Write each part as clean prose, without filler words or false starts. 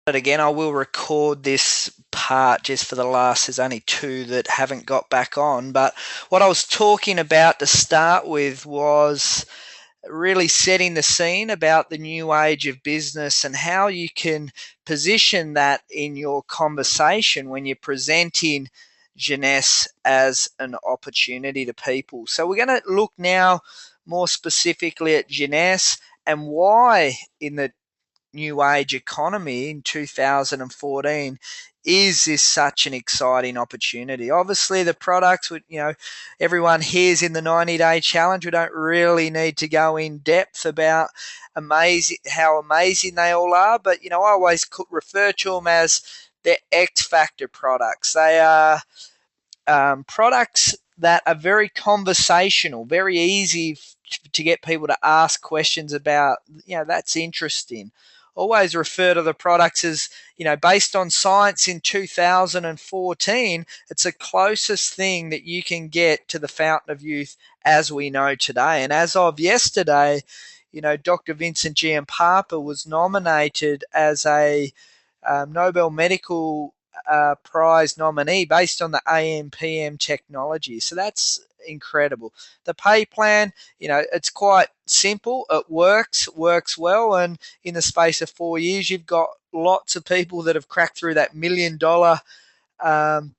But again, I will record this part just for the last. There's only two that haven't got back on. But what I was talking about to start with was really setting the scene about the new age of business and how you can position that in your conversation when you're presenting Jeunesse as an opportunity to people. So we're going to look now more specifically at Jeunesse and why in the new age economy in 2014 is this such an exciting opportunity. Obviously the products would, everyone hears in the 90-day challenge. We don't really need to go in depth about how amazing they all are, but I always refer to them as their X factor products. They are products that are very conversational, very easy to get people to ask questions about. That's interesting. Always refer to the products as, based on science in 2014, it's the closest thing that you can get to the fountain of youth as we know today. And as of yesterday, Dr. Vincent Giampapa was nominated as a Nobel Medical Prize nominee based on the AM/PM technology. So that's incredible. The pay plan, it's quite simple. It works well, and in the space of 4 years, you've got lots of people that have cracked through that um, $1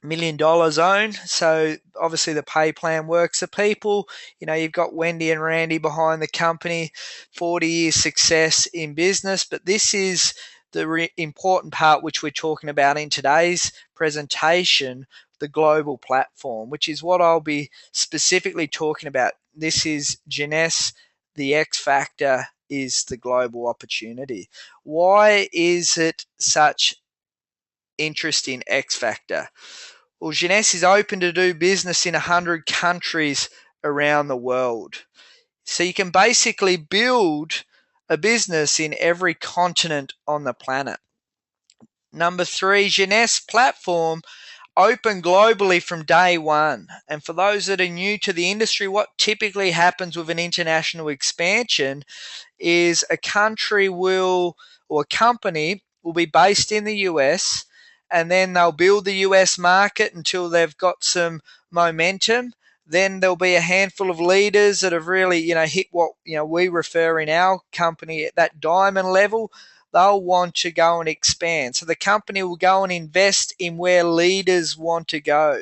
million zone. So obviously the pay plan works. The people, you've got Wendy and Randy behind the company, 40 years success in business. But this is the important part which we're talking about in today's presentation, the global platform, which is what I'll be specifically talking about. This is Jeunesse, the X factor is the global opportunity. Why is it such interesting X factor? Well, Jeunesse is open to do business in 100 countries around the world. So you can basically build a business in every continent on the planet. Number three, Jeunesse platform open globally from day one. And for those that are new to the industry, what typically happens with an international expansion is a company will be based in the US, and then they'll build the US market until they've got some momentum. Then there'll be a handful of leaders that have really, hit what, we refer in our company at that diamond level. They'll want to go and expand. So the company will go and invest in where leaders want to go.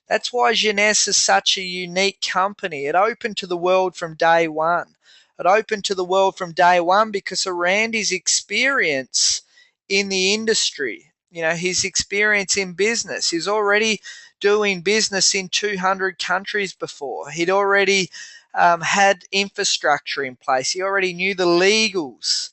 That's why Jeunesse is such a unique company. It opened to the world from day one. It opened to the world from day one because of Randy's experience in the industry. His experience in business. He's already doing business in 200 countries before. He'd already had infrastructure in place. He already knew the legals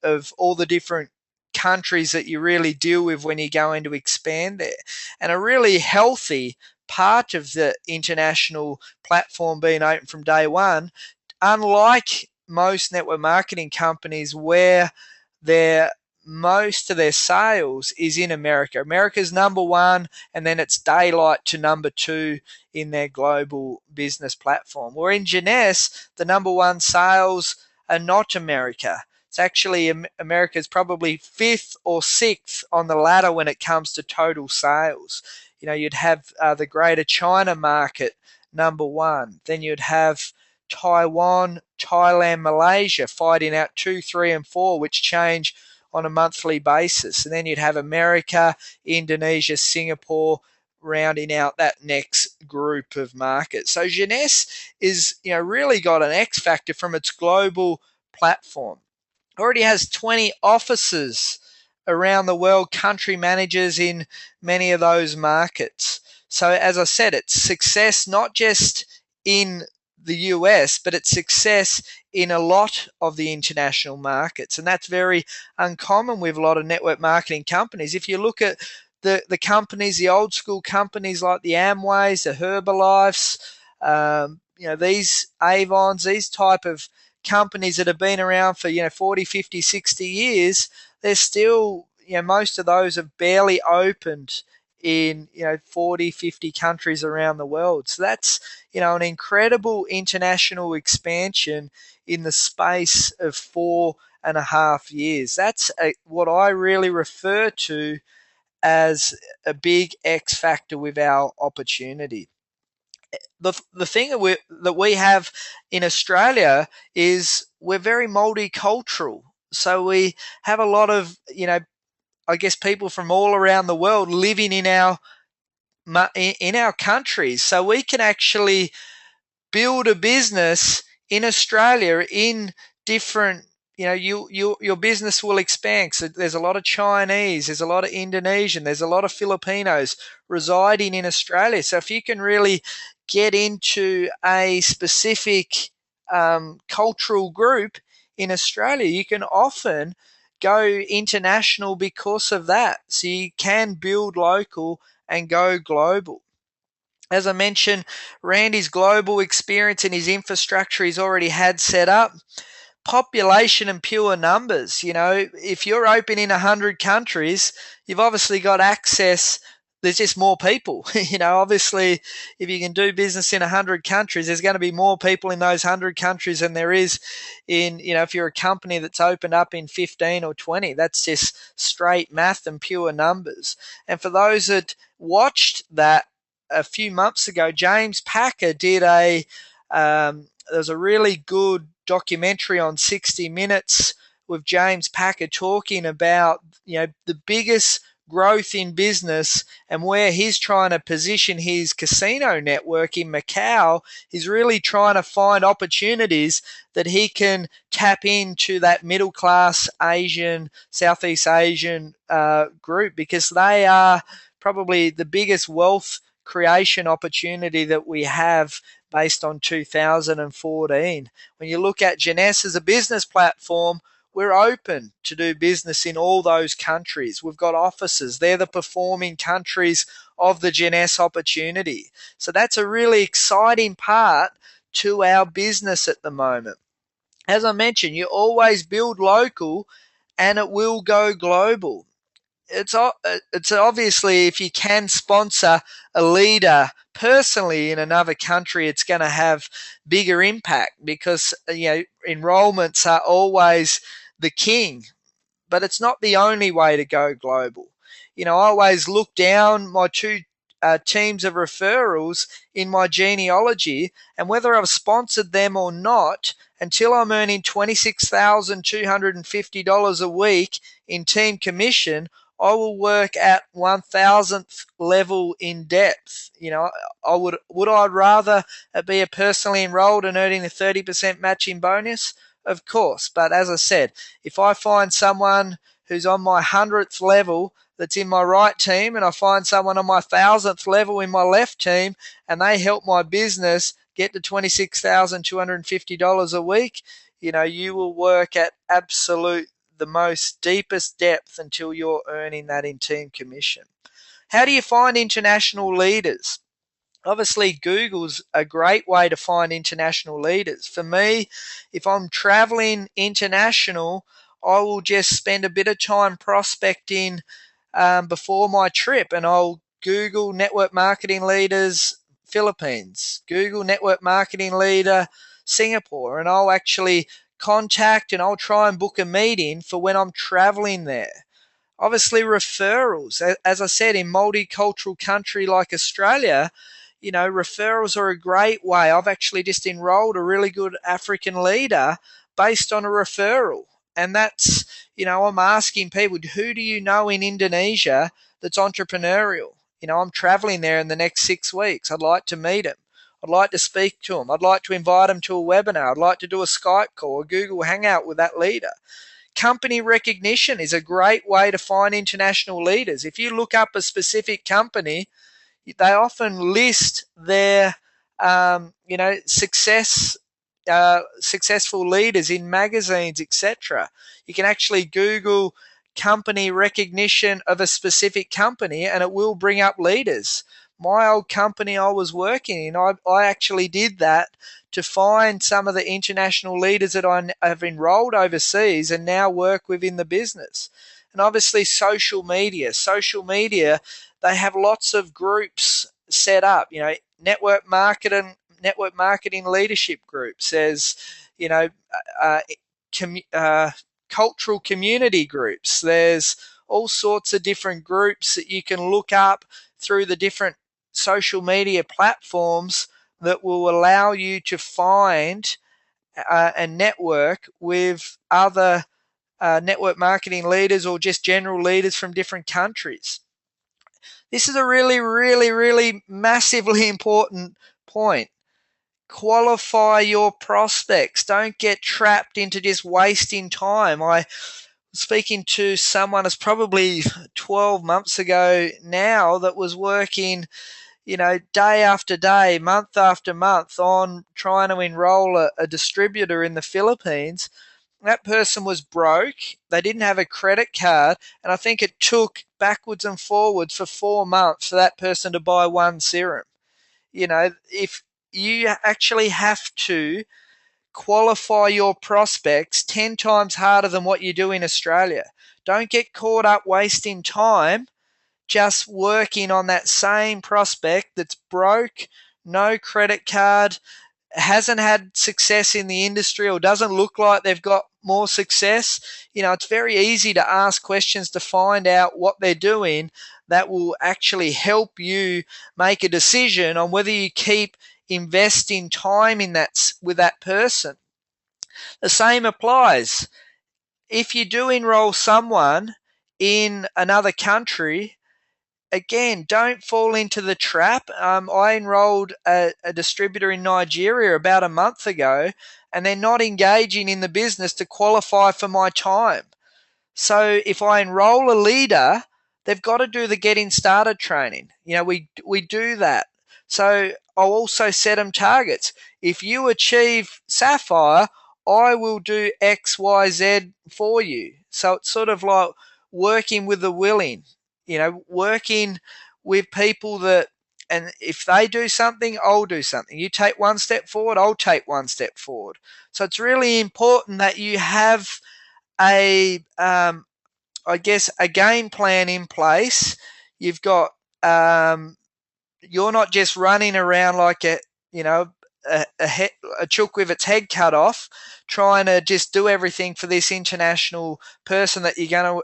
of all the different countries that you really deal with when you're going to expand there. And a really healthy part of the international platform being open from day one, unlike most network marketing companies where most of their sales is in America. America's number one, and then it's daylight to number two in their global business platform. Where in Jeunesse, the number one sales are not America. It's actually America's probably fifth or sixth on the ladder when it comes to total sales. You'd have the Greater China market number one. Then you'd have Taiwan, Thailand, Malaysia fighting out 2, 3, and 4, which change on a monthly basis. And then you'd have America, Indonesia, Singapore rounding out that next group of markets. So Jeunesse is, really got an X factor from its global platform. Already has 20 offices around the world, country managers in many of those markets. So as I said, it's success not just in the US, but it's success in a lot of the international markets. And that's very uncommon with a lot of network marketing companies. If you look at the companies, the old school companies like the Amways, the Herbalifes, these Avons, these type of companies that have been around for 40, 50, 60 years, they're still, most of those have barely opened in 40, 50 countries around the world. So that's an incredible international expansion in the space of 4 and a half years. That's what I really refer to as a big X factor with our opportunity. The thing that we have in Australia is we're very multicultural. So we have a lot of, I guess, people from all around the world living in our countries. So we can actually build a business in Australia in different, your business will expand. So there's a lot of Chinese, there's a lot of Indonesian, there's a lot of Filipinos residing in Australia. So if you can really get into a specific cultural group in Australia, you can often go international because of that. So you can build local and go global. As I mentioned, Randy's global experience and his infrastructure he's already had set up. Population and pure numbers. If you're open in 100 countries, you've obviously got access. There's just more people. Obviously, if you can do business in 100 countries, there's going to be more people in those 100 countries than there is if you're a company that's opened up in 15 or 20. That's just straight math and pure numbers. And for those that watched that a few months ago, James Packer did there was a really good documentary on 60 Minutes with James Packer talking about, the biggest growth in business and where he's trying to position his casino network in Macau. He's really trying to find opportunities that he can tap into that middle class Asian, Southeast Asian group, because they are probably the biggest wealth creation opportunity that we have based on 2014. When you look at Jeunesse as a business platform, we're open to do business in all those countries. We've got offices. They're the performing countries of the Jeunesse opportunity. So that's a really exciting part to our business at the moment. As I mentioned, you always build local and it will go global. It's obviously, if you can sponsor a leader personally in another country, it's going to have bigger impact, because enrollments are always the king, but it's not the only way to go global. I always look down my two teams of referrals in my genealogy, and whether I've sponsored them or not, until I'm earning $26,250 a week in team commission, I will work at 1,000th level in depth. I'd rather be a personally enrolled and earning a 30% matching bonus? Of course. But as I said, if I find someone who's on my 100th level that's in my right team, and I find someone on my 1,000th level in my left team, and they help my business get to $26,250 a week, you will work at the most deepest depth until you're earning that in team commission. How do you find international leaders? Obviously, Google's a great way to find international leaders. For me, if I'm traveling international, I will just spend a bit of time prospecting before my trip, and I'll Google network marketing leaders Philippines, Google network marketing leader Singapore, and I'll actually contact and I'll try and book a meeting for when I'm traveling there. Obviously, referrals. As I said, in multicultural country like Australia, referrals are a great way. I've actually just enrolled a really good African leader based on a referral. And that's, I'm asking people, who do you know in Indonesia that's entrepreneurial? I'm traveling there in the next 6 weeks. I'd like to meet him. I'd like to speak to him. I'd like to invite him to a webinar. I'd like to do a Skype call or Google Hangout with that leader. Company recognition is a great way to find international leaders. If you look up a specific company, they often list their successful leaders in magazines, etc. You can actually Google company recognition of a specific company and it will bring up leaders. My old company I was working in, I actually did that to find some of the international leaders that I have enrolled overseas and now work within the business. And obviously social media, they have lots of groups set up, network marketing leadership groups. There's, uh, cultural community groups. There's all sorts of different groups that you can look up through the different social media platforms that will allow you to find and network with other network marketing leaders or just general leaders from different countries. This is a really, really, really massively important point. Qualify your prospects. Don't get trapped into just wasting time. I was speaking to someone that's probably 12 months ago now that was working, day after day, month after month on trying to enroll a distributor in the Philippines. That person was broke. They didn't have a credit card. And I think it took backwards and forwards for 4 months for that person to buy one serum. If you actually have to qualify your prospects 10 times harder than what you do in Australia. Don't get caught up wasting time just working on that same prospect that's broke, no credit card, hasn't had success in the industry or doesn't look like they've got more success. It's very easy to ask questions to find out what they're doing that will actually help you make a decision on whether you keep investing time in that with that person. The same applies. If you do enroll someone in another country, again, don't fall into the trap. I enrolled a distributor in Nigeria about a month ago, and they're not engaging in the business to qualify for my time. So if I enroll a leader, they've got to do the getting started training. We do that. So I'll also set them targets. If you achieve Sapphire, I will do X, Y, Z for you. So it's sort of like working with the willing, working with people and if they do something, I'll do something. You take one step forward, I'll take one step forward. So it's really important that you have a game plan in place. You've got you're not just running around like a chook with its head cut off, trying to just do everything for this international person that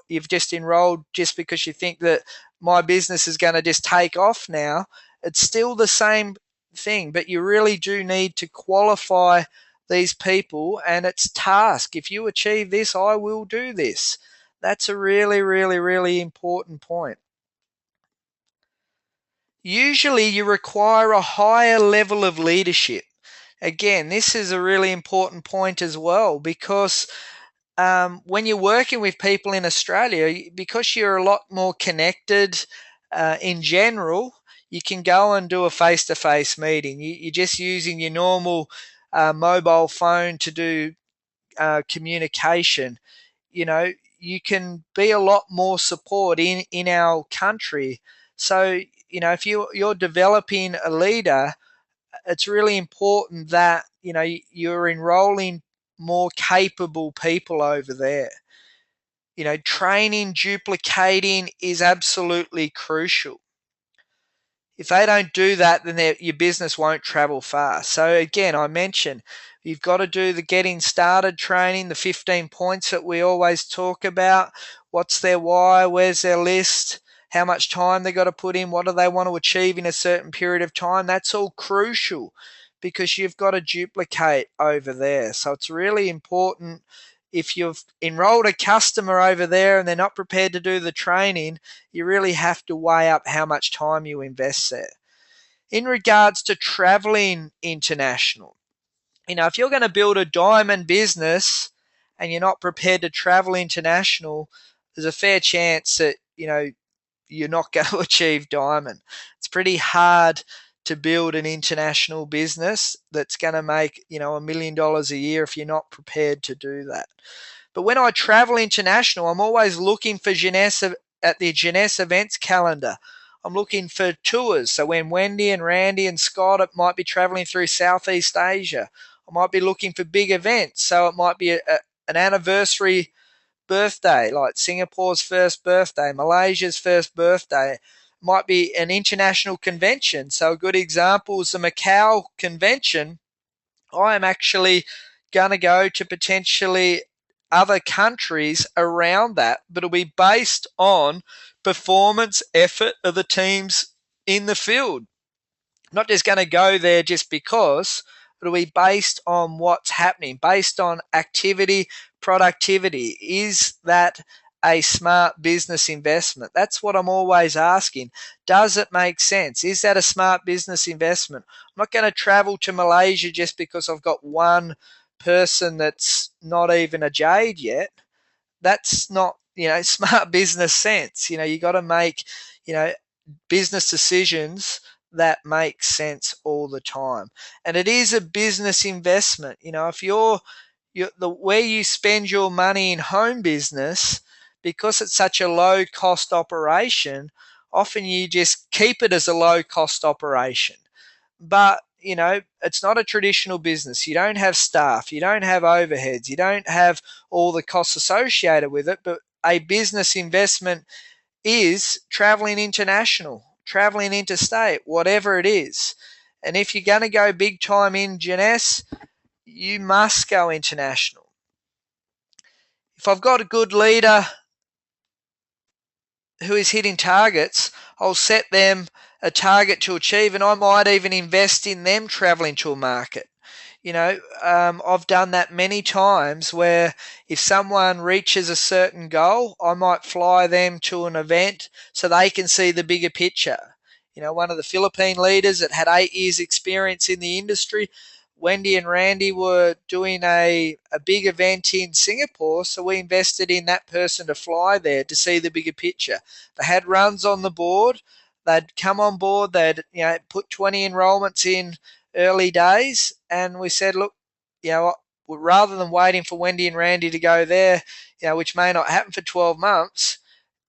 you've just enrolled just because you think that my business is going to just take off now. It's still the same thing, but you really do need to qualify these people, and it's task. If you achieve this, I will do this. That's a really, really, really important point. Usually you require a higher level of leadership. Again, this is a really important point as well, because when you're working with people in Australia, because you're a lot more connected in general, you can go and do a face-to-face meeting. You're just using your normal mobile phone to do communication. You can be a lot more support in our country. So, if you're developing a leader, it's really important that, you're enrolling more capable people over there. Training, duplicating is absolutely crucial. If they don't do that, then your business won't travel fast. So again, I mentioned you've got to do the getting started training, the 15 points that we always talk about. What's their why? Where's their list? How much time they got to put in? What do they want to achieve in a certain period of time? That's all crucial because you've got to duplicate over there. So it's really important. If you've enrolled a customer over there and they're not prepared to do the training, you really have to weigh up how much time you invest there. In regards to traveling international, if you're going to build a diamond business and you're not prepared to travel international, there's a fair chance that, you're not going to achieve diamond. It's pretty hard to build an international business that's going to make, $1 million a year if you're not prepared to do that. But when I travel international, I'm always looking for Jeunesse at the Jeunesse events calendar. I'm looking for tours. So when Wendy and Randy and Scott might be traveling through Southeast Asia, I might be looking for big events. So it might be an anniversary birthday, like Singapore's first birthday, Malaysia's first birthday. Might be an international convention. So a good example is the Macau convention. I am actually going to go to potentially other countries around that, but it'll be based on performance, effort of the teams in the field. Not just going to go there just because. It'll be based on what's happening, based on activity, productivity. Is that a smart business investment? That's what I'm always asking. Does it make sense? Is that a smart business investment? I'm not going to travel to Malaysia just because I've got one person that's not even a jade yet. That's not, smart business sense. You got to make, you know, business decisions that make sense all the time. And it is a business investment. If you're the where you spend your money in home business, because it's such a low cost operation, often you just keep it as a low cost operation. But it's not a traditional business. You don't have staff, you don't have overheads, you don't have all the costs associated with it. But a business investment is traveling international, traveling interstate, whatever it is. And if you're going to go big time in Jeunesse, you must go international. If I've got a good leader who is hitting targets, I'll set them a target to achieve, and I might even invest in them traveling to a market. I've done that many times where if someone reaches a certain goal, I might fly them to an event so they can see the bigger picture. One of the Philippine leaders that had 8 years experience in the industry, Wendy and Randy were doing a big event in Singapore, so we invested in that person to fly there to see the bigger picture. They had runs on the board. They'd come on board. They'd put 20 enrollments in early days, and we said, look, rather than waiting for Wendy and Randy to go there, which may not happen for 12 months,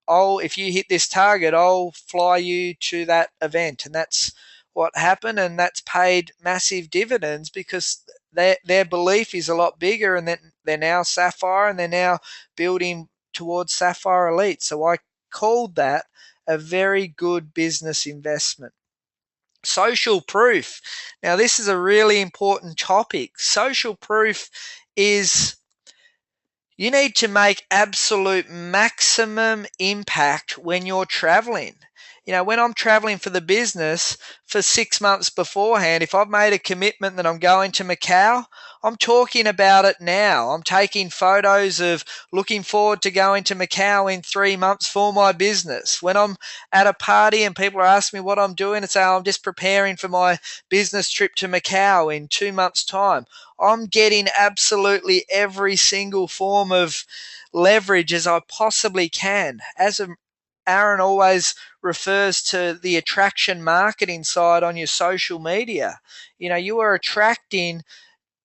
if you hit this target, I'll fly you to that event. And that's what happened, and that's paid massive dividends because their belief is a lot bigger, and then they're now Sapphire, and they're now building towards Sapphire Elite. So I called that a very good business investment. Social proof. Now, this is a really important topic. Social proof is you need to make absolute maximum impact when you're traveling. When I'm traveling for the business for 6 months beforehand, if I've made a commitment that I'm going to Macau, I'm talking about it now. I'm taking photos of looking forward to going to Macau in 3 months for my business. When I'm at a party and people are asking me what I'm doing, I say, I'm just preparing for my business trip to Macau in 2 months' time. I'm getting absolutely every single form of leverage as I possibly can. Aaron always refers to the attraction marketing side on your social media. You are attracting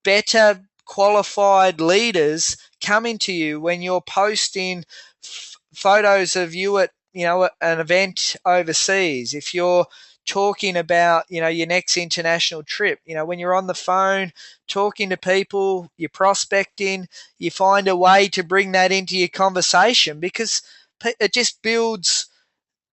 better qualified leaders coming to you when you're posting photos of you at an event overseas. If you're talking about your next international trip, when you're on the phone talking to people, you're prospecting, you find a way to bring that into your conversation because it just builds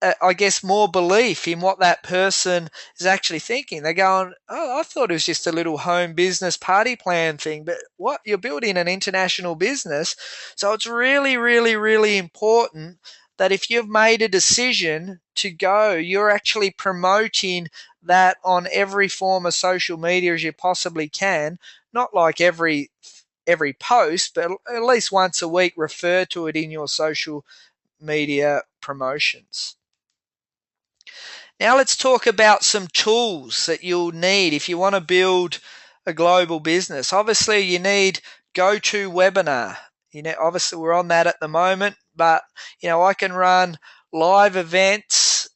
I guess more belief in what that person is actually thinking. They're going, oh, I thought it was just a little home business party plan thing, but what, you're building an international business. So it's really, really, really important that if you've made a decision to go, you're actually promoting that on every form of social media as you possibly can. Not like every post, but at least once a week, refer to it in your social media promotions. Now let's talk about some tools that you'll need if you want to build a global business. Obviously, you need GoToWebinar. Obviously we're on that at the moment, but I can run live events,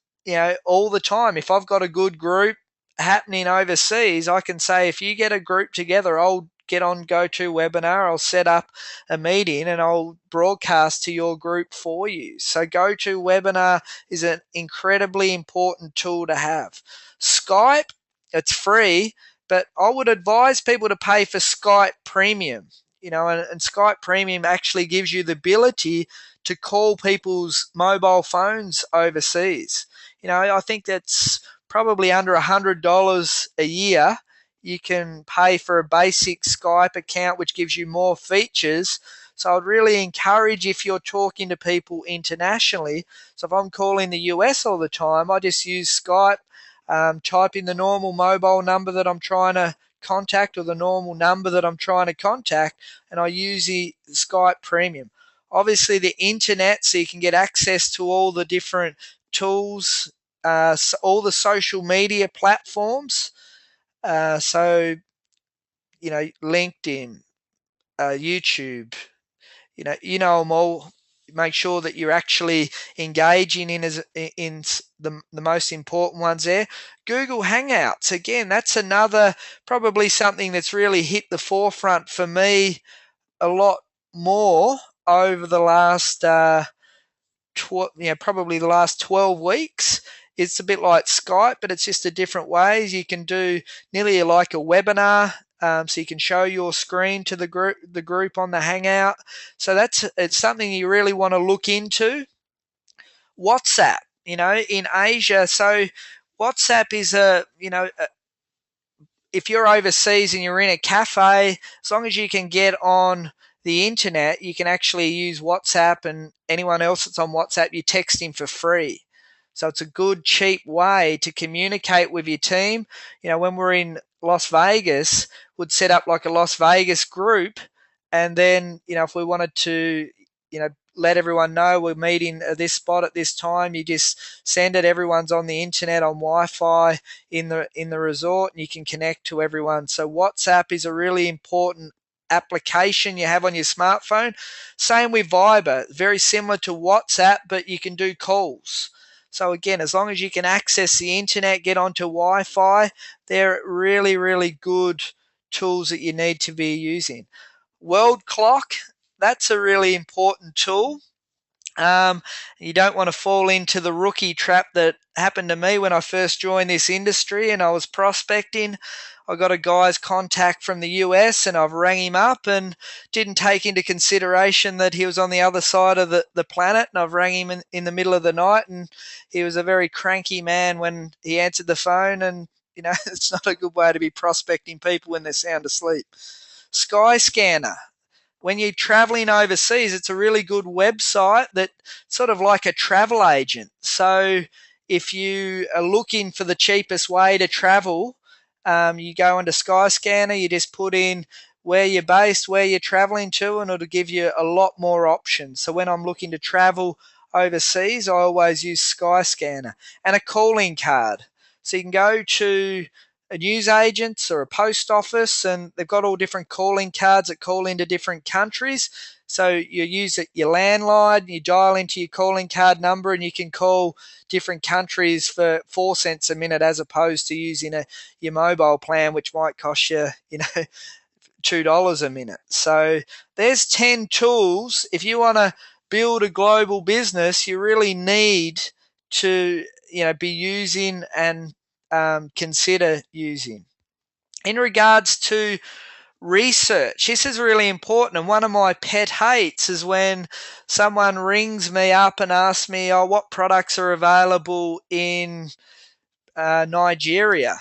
all the time. If I've got a good group happening overseas, I can say, if you get a group together, I'll get on GoToWebinar, I'll set up a meeting and I'll broadcast to your group for you. So GoToWebinar is an incredibly important tool to have. Skype, it's free, but I would advise people to pay for Skype Premium. And Skype Premium actually gives you the ability to call people's mobile phones overseas. I think that's probably under $100 a year. You can pay for a basic Skype account, which gives you more features So I'd really encourage, if you're talking to people internationally, so if I'm calling the US all the time, I just use Skype, type in the normal mobile number that I'm trying to contact, or the normal number that I'm trying to contact, and I use the Skype Premium. Obviously, the internet, so you can get access to all the different tools, all the social media platforms. So, LinkedIn, YouTube, you know them all. Make sure that you're actually engaging in the most important ones there. Google Hangouts, again, that's another, probably something that's really hit the forefront for me a lot more over the last probably the last 12 weeks. It's a bit like Skype, but it's just a different ways. You can do nearly like a webinar, so you can show your screen to the group on the Hangout. So it's something you really want to look into. WhatsApp, in Asia. So WhatsApp is if you're overseas and you're in a cafe, as long as you can get on the internet, you can actually use WhatsApp, and anyone else that's on WhatsApp, you text him for free. So it's a good, cheap way to communicate with your team. When we're in Las Vegas, we'd set up like a Las Vegas group, and then, if we wanted to, let everyone know we're meeting at this spot at this time, you just send it. Everyone's on the internet, on Wi-Fi in the resort, and you can connect to everyone. So WhatsApp is a really important application you have on your smartphone. Same with Viber, very similar to WhatsApp, but you can do calls. So again, as long as you can access the internet, get onto Wi-Fi, they're really, really good tools that you need to be using. World Clock, that's a really important tool. You don't want to fall into the rookie trap that happened to me when I first joined this industry and I was prospecting. I got a guy's contact from the US, and I've rang him up and didn't take into consideration that he was on the other side of the planet. And I've rang him in the middle of the night, and he was a very cranky man when he answered the phone. And, it's not a good way to be prospecting people when they're sound asleep. Skyscanner, when you're traveling overseas, it's a really good website that sort of like a travel agent. So if you are looking for the cheapest way to travel, you go into Skyscanner, you just put in where you're based, where you're traveling to, and it'll give you a lot more options. So when I'm looking to travel overseas, I always use Skyscanner. And a calling card. So you can go to a news agents or a post office, and they've got all different calling cards that call into different countries. So you use your landline, you dial into your calling card number, and you can call different countries for 4 cents a minute, as opposed to using your mobile plan, which might cost you, $2 a minute. So there's 10 tools. If you want to build a global business, you really need to be using and consider using. In regards to research, this is really important, and one of my pet hates is when someone rings me up and asks me, what products are available in Nigeria.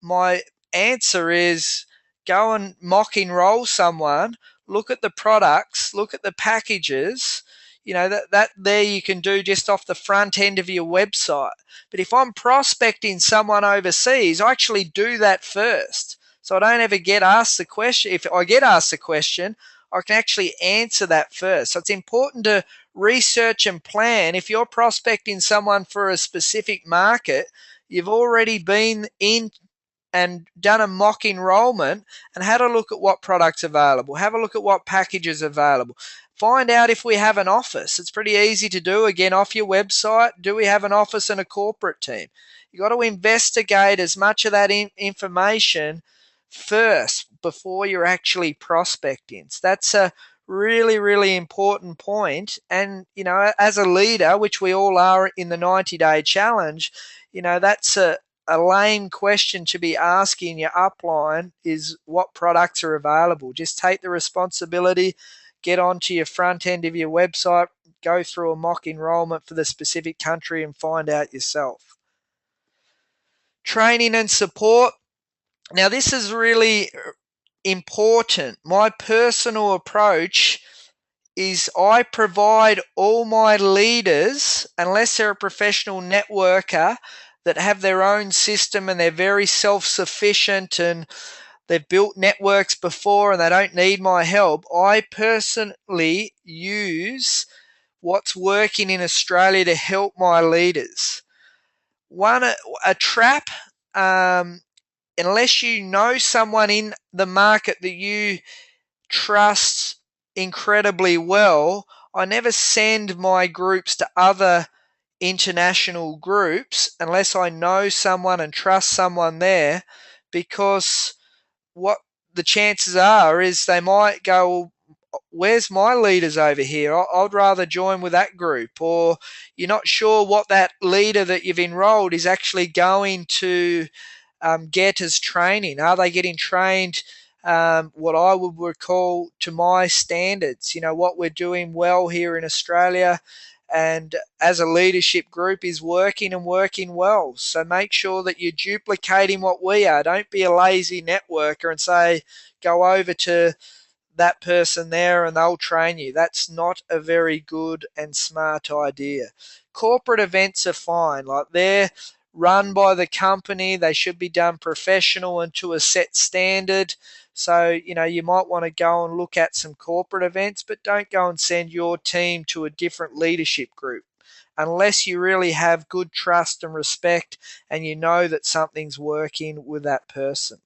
My answer is, go and mock enroll someone, look at the products, look at the packages. That there you can do just off the front end of your website. But if I'm prospecting someone overseas, I actually do that first. So I don't ever get asked the question. If I get asked the question, I can actually answer that first. So it's important to research and plan. If you're prospecting someone for a specific market, you've already been in and done a mock enrollment and had a look at what products available, have a look at what packages available. Find out if we have an office. It's pretty easy to do, again, off your website. Do we have an office and a corporate team? You've got to investigate as much of that information first before you're actually prospecting. So that's a really, really important point. And, as a leader, which we all are in the 90-day challenge, that's a lame question to be asking your upline, is what products are available. Just take the responsibility, get onto your front end of your website, go through a mock enrollment for the specific country and find out yourself. Training and support. Now, this is really important. My personal approach is I provide all my leaders, unless they're a professional networker that have their own system and they're very self-sufficient and they've built networks before and they don't need my help, I personally use what's working in Australia to help my leaders. One, a trap, unless you know someone in the market that you trust incredibly well, I never send my groups to other international groups unless I know someone and trust someone there, because what the chances are is they might go, well, where's my leaders over here? I'd rather join with that group. Or you're not sure what that leader that you've enrolled is actually going to get as training. Are they getting trained what I would call to my standards? You know, what we're doing well here in Australia and as a leadership group is working and working well. So make sure that you're duplicating what we are. Don't be a lazy networker and say, go over to that person there and they'll train you. That's not a very good and smart idea. Corporate events are fine. Like, they're run by the company. They should be done professional and to a set standard. So, you know, you might want to go and look at some corporate events, but don't go and send your team to a different leadership group unless you really have good trust and respect and you know that something's working with that person.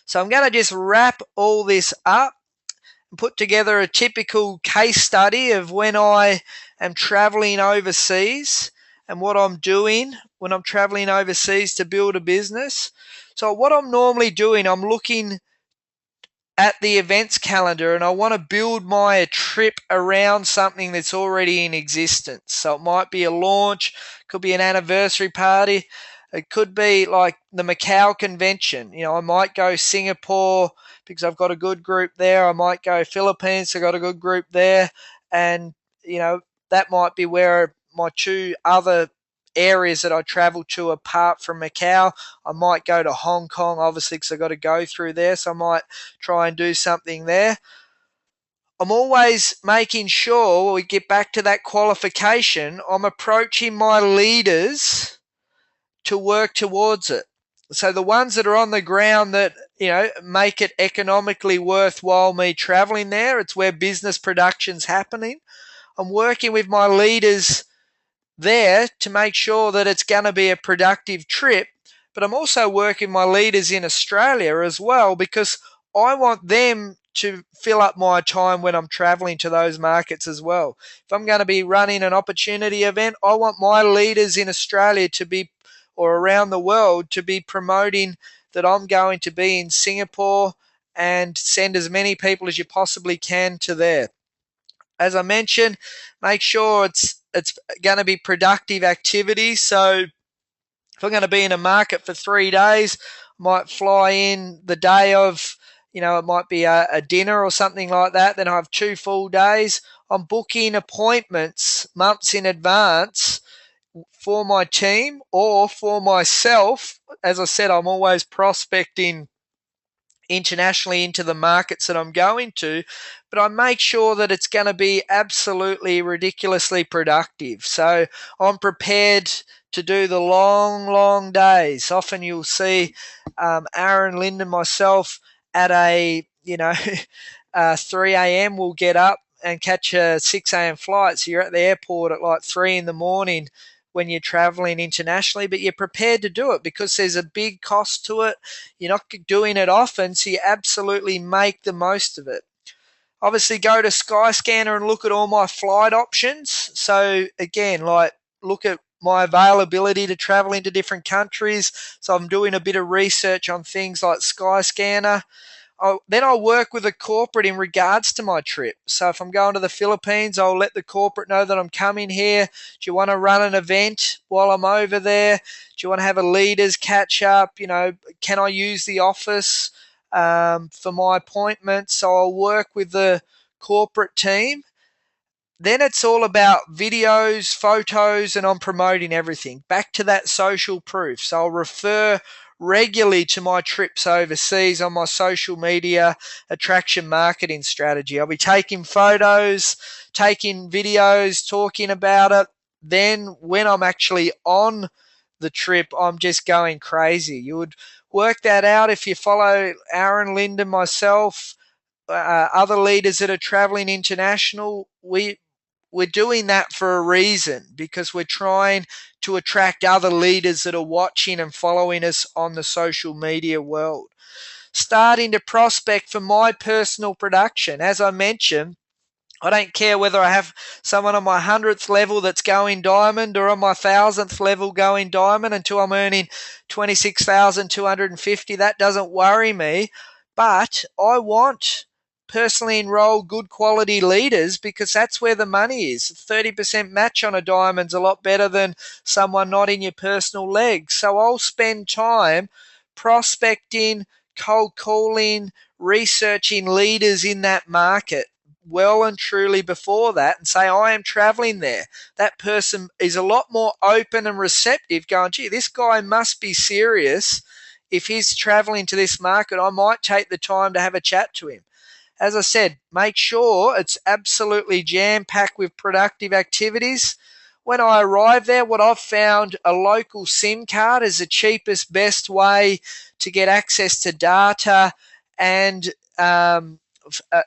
So I'm going to just wrap all this up and put together a typical case study of when I am traveling overseas and what I'm doing when I'm traveling overseas to build a business. So what I'm normally doing, I'm looking at the events calendar and I want to build my trip around something that's already in existence. So it might be a launch, could be an anniversary party, it could be like the Macau convention. You know, I might go Singapore because I've got a good group there. I might go Philippines, I've got a good group there. And, you know, that might be where my two other areas that I travel to apart from Macau. I might go to Hong Kong, obviously, because I've got to go through there. So I might try and do something there. I'm always making sure when we get back to that qualification, I'm approaching my leaders to work towards it. So the ones that are on the ground that, you know, make it economically worthwhile me traveling there, it's where business production's happening. I'm working with my leaders there to make sure that it's going to be a productive trip. But I'm also working my leaders in Australia as well, because I want them to fill up my time when I'm traveling to those markets as well. If I'm going to be running an opportunity event, I want my leaders in Australia to be, or around the world, to be promoting that I'm going to be in Singapore and send as many people as you possibly can to there. As I mentioned, make sure it's going to be productive activity. So if I'm going to be in a market for 3 days, I might fly in the day of, you know, it might be a dinner or something like that. Then I have 2 full days. I'm booking appointments months in advance for my team or for myself. As I said, I'm always prospecting internationally into the markets that I'm going to, but I make sure that it's going to be absolutely ridiculously productive. So I'm prepared to do the long, long days. Often you'll see Aaron, Lyndon, myself at a, 3 a.m. we'll get up and catch a 6 a.m. flight. So you're at the airport at like 3 in the morning when you're traveling internationally, but you're prepared to do it because there's a big cost to it. You're not doing it often, so you absolutely make the most of it. Obviously, go to Skyscanner and look at all my flight options. So again, like, look at my availability to travel into different countries. So I'm doing a bit of research on things like Skyscanner. Then I'll work with a corporate in regards to my trip. So if I'm going to the Philippines, I'll let the corporate know that I'm coming here. Do you want to run an event while I'm over there? Do you want to have a leaders catch up? You know, can I use the office for my appointment? So I'll work with the corporate team. Then it's all about videos, photos, and I'm promoting everything. Back to that social proof. So I'll refer regularly to my trips overseas on my social media attraction marketing strategy. I'll be taking photos, taking videos, talking about it. Then when I'm actually on the trip, I'm just going crazy. You would work that out if you follow Aaron, Linda, myself, other leaders that are traveling international. We're doing that for a reason, because we're trying to attract other leaders that are watching and following us on the social media world. Starting to prospect for my personal production. As I mentioned, I don't care whether I have someone on my 100th level that's going diamond or on my 1,000th level going diamond until I'm earning 26,250. That doesn't worry me. But I want personally enrolled good quality leaders, because that's where the money is. 30% match on a diamond's a lot better than someone not in your personal legs. So I'll spend time prospecting, cold calling, researching leaders in that market well and truly before that, and say, I am traveling there. That person is a lot more open and receptive, going, gee, this guy must be serious. If he's traveling to this market, I might take the time to have a chat to him. As I said, make sure it's absolutely jam-packed with productive activities. When I arrive there, what I've found, a local SIM card is the cheapest, best way to get access to data and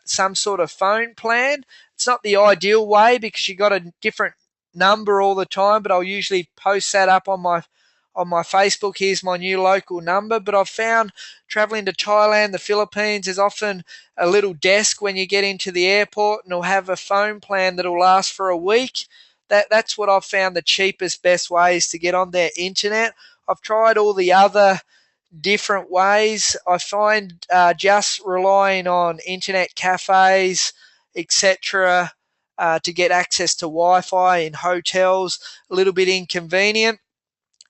some sort of phone plan. It's not the ideal way, because you got a different number all the time, but I'll usually post that up on my Facebook. Here's my new local number. But I've found traveling to Thailand, the Philippines, there's often a little desk when you get into the airport, and it'll have a phone plan that'll last for a week. That's what I've found the cheapest, best ways to get on their internet. I've tried all the other different ways. I find just relying on internet cafes, etc., to get access to Wi-Fi in hotels, a little bit inconvenient.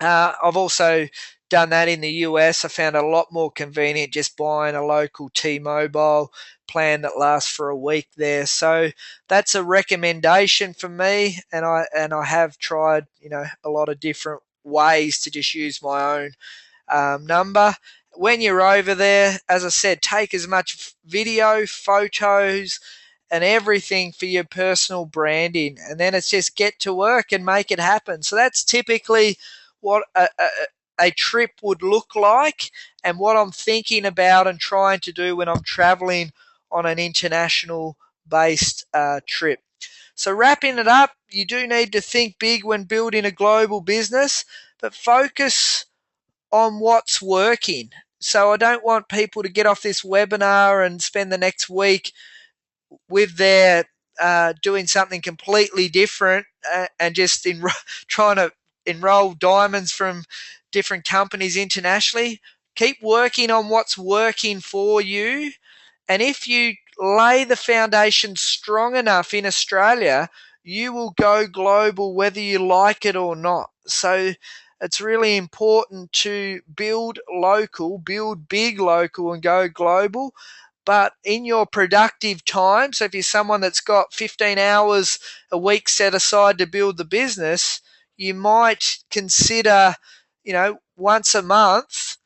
I've also done that in the US. I found it a lot more convenient just buying a local T-Mobile plan that lasts for a week there. So that's a recommendation for me, and I have tried a lot of different ways to just use my own number. When you're over there, as I said, take as much video, photos, and everything for your personal branding, and then it's just get to work and make it happen. So that's typically what a trip would look like, and what I'm thinking about and trying to do when I'm traveling on an international based trip. So wrapping it up, you do need to think big when building a global business, but focus on what's working. So I don't want people to get off this webinar and spend the next week with their doing something completely different and just trying to enroll diamonds from different companies internationally. Keep working on what's working for you. And if you lay the foundation strong enough in Australia, you will go global whether you like it or not. So it's really important to build local, build big local, and go global. But in your productive time, so if you're someone that's got 15 hours a week set aside to build the business, you might consider, once a month,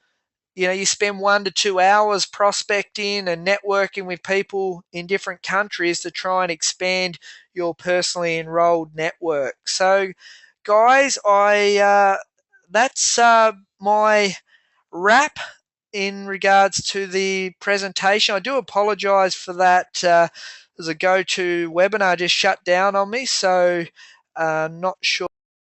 you spend 1 to 2 hours prospecting and networking with people in different countries to try and expand your personally enrolled network. So, guys, that's my wrap in regards to the presentation. I do apologize for that. There's a go-to webinar just shut down on me, so not sure